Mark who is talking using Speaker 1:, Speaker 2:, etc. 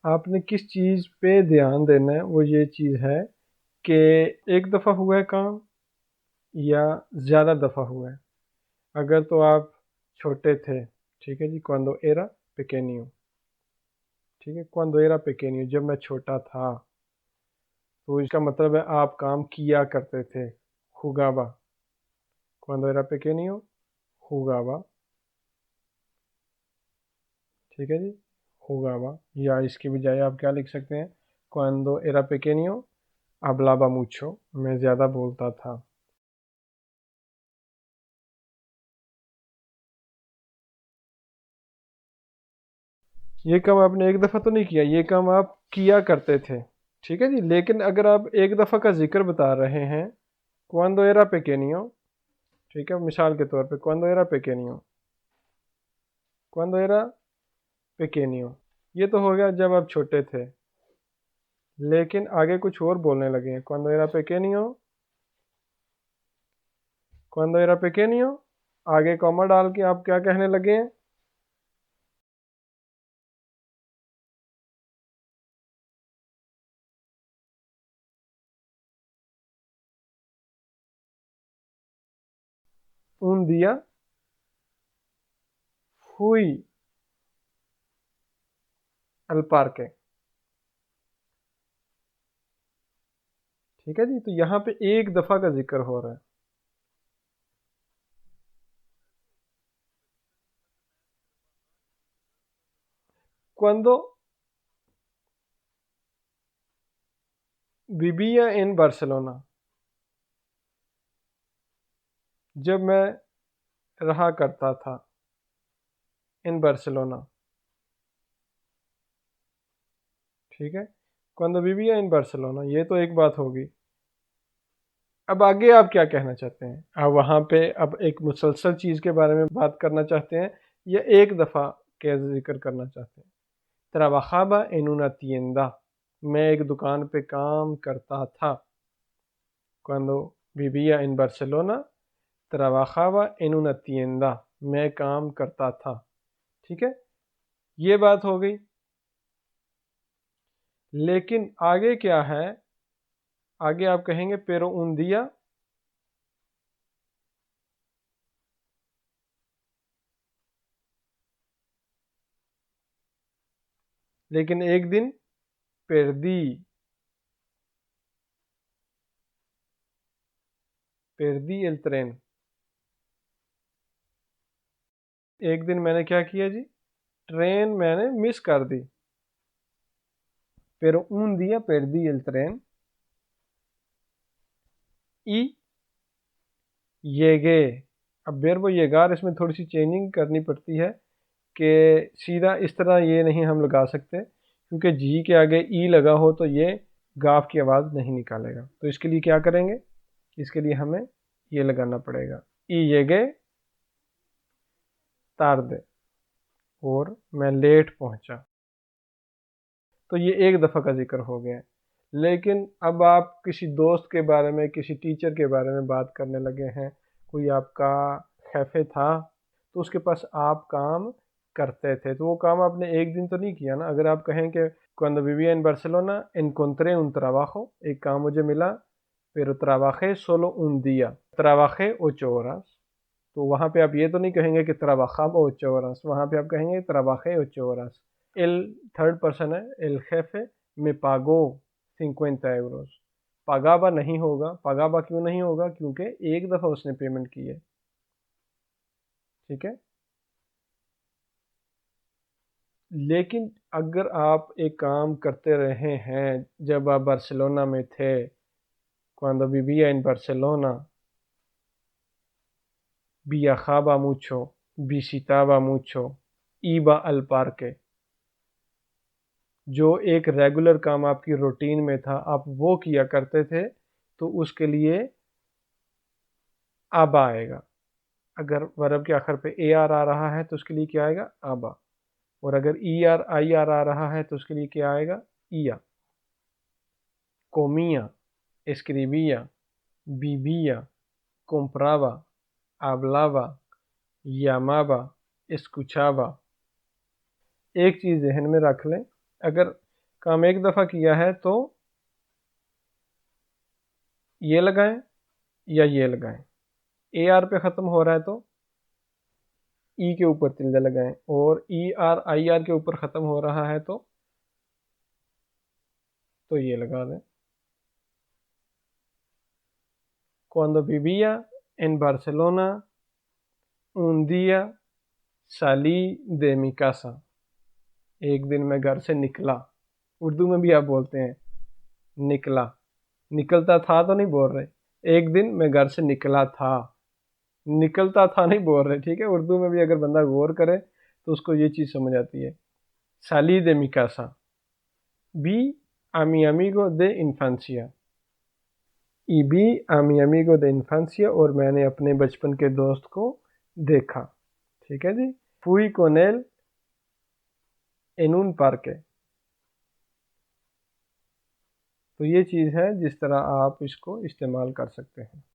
Speaker 1: आपने किस चीज़ पे ध्यान देना है, वो ये चीज़ है कि एक दफ़ा हुआ है काम या ज़्यादा दफ़ा हुआ है। अगर तो आप छोटे थे, ठीक है जी, क्वांडो एरा पेकेनियो, ठीक है, क्वांडो एरा पेकेनियो, जब मैं छोटा था, तो इसका मतलब है आप काम किया करते थे। हुगाबा, क्वांडो एरा पेकेनियो, हुगाबा, ठीक है जी, हुगाबा। या इसकी बजाय आप क्या लिख सकते हैं, क्वांडो एरा पेकेनियो hablaba mucho, मैं ज़्यादा बोलता था। ये काम आपने एक दफ़ा तो नहीं किया, ये काम आप किया करते थे, ठीक है जी। लेकिन अगर आप एक दफ़ा का जिक्र बता रहे हैं, cuando era pequeño, ठीक है, मिसाल के तौर पे cuando era pequeño, cuando era pequeño, ये तो हो गया जब आप छोटे थे। लेकिन आगे कुछ और बोलने लगे हैं, cuando era pequeño, cuando era pequeño, आगे कॉमा डाल के आप क्या कहने लगे हैं, un día fui al parque, ठीक है जी। तो यहाँ पे एक दफ़ा का जिक्र हो रहा है। Cuando vivía en Barcelona, जब मैं रहा करता था इन बार्सिलोना, ठीक है। cuando vivía en Barcelona, ये तो एक बात होगी। अब आगे आप क्या कहना चाहते हैं, आप वहाँ पे अब एक मुसलसल चीज़ के बारे में बात करना चाहते हैं या एक दफ़ा का जिक्र करना चाहते हैं। trabajaba en una tienda, मैं एक दुकान पे काम करता था। cuando vivía en Barcelona, trabajaba en una tienda, मैं काम करता था, ठीक है। ये बात हो गई। लेकिन आगे क्या है, आगे आप कहेंगे पेरो उन दिया, लेकिन एक दिन पेरदी, पेरदी एल ट्रेन, एक दिन मैंने क्या किया जी, ट्रेन मैंने मिस कर दी। पेरो उन दिया पेरदी एल ट्रेन ई येगे। अब बेरबो येगार, इसमें थोड़ी सी चेंजिंग करनी पड़ती है कि सीधा इस तरह ये नहीं हम लगा सकते, क्योंकि जी के आगे ई लगा हो तो ये गाफ की आवाज़ नहीं निकालेगा। तो इसके लिए क्या करेंगे, इसके लिए हमें ये लगाना पड़ेगा, ई येगे तार, और मैं लेट पहुंचा। तो ये एक दफ़ा का जिक्र हो गया। लेकिन अब आप किसी दोस्त के बारे में, किसी टीचर के बारे में बात करने लगे हैं, कोई आपका खैफे था, तो उसके पास आप काम करते थे, तो वो काम आपने एक दिन तो नहीं किया ना। अगर आप कहें कि cuando vivía en Barcelona encontré un trabajo, एक काम मुझे मिला, pero trabajé solo un día, trabajé 8 horas, तो वहाँ पे आप ये तो नहीं कहेंगे कि trabajaba 8 horas, वहाँ पे आप कहेंगे trabajé 8 horas। el third person है, el jefe me pagó 50 euros। पगाबा नहीं होगा, पगाबा क्यों नहीं होगा, क्योंकि एक दफ़ा उसने पेमेंट की है, ठीक है। लेकिन अगर आप एक काम करते रहे हैं जब आप बार्सिलोना में थे, cuando vivía en Barcelona, viajaba mucho, visitaba mucho, iba al parque, जो एक रेगुलर काम आपकी रूटीन में था, आप वो किया करते थे, तो उसके लिए आबा आएगा। अगर वर्ब के आखिर पे ए आर आ रहा है तो उसके लिए क्या आएगा, आबा। और अगर ई आर आई आर आ रहा है तो उसके लिए क्या आएगा, ईया। कोमिया, escribía, vivía, compraba, hablaba, llamaba, escuchaba। एक चीज़ जहन में रख लें, अगर काम एक दफ़ा किया है तो ये लगाएं या ये लगाएं। ए आर पे ख़त्म हो रहा है तो ई के ऊपर तिल्ले लगाएं, और ई आर आई आर के ऊपर ख़त्म हो रहा है तो ये लगा दें। Cuando vivía en Barcelona un día salí de mi casa। एक दिन मैं घर से निकला। उर्दू में भी आप बोलते हैं निकला, निकलता था तो नहीं बोल रहे। एक दिन मैं घर से निकला था, निकलता था नहीं बोल रहे, ठीक है। उर्दू में भी अगर बंदा गौर करे तो उसको ये चीज़ समझ आती है। साली दे मिकासा, बी आमी अमीगो दे इन्फांसिया, ई बी आमी अमीगो दे इन्फांसिया, और मैंने अपने बचपन के दोस्त को देखा, ठीक है जी। फुई कोनेल इन उन पार्के। तो ये चीज़ है जिस तरह आप इसको इस्तेमाल कर सकते हैं।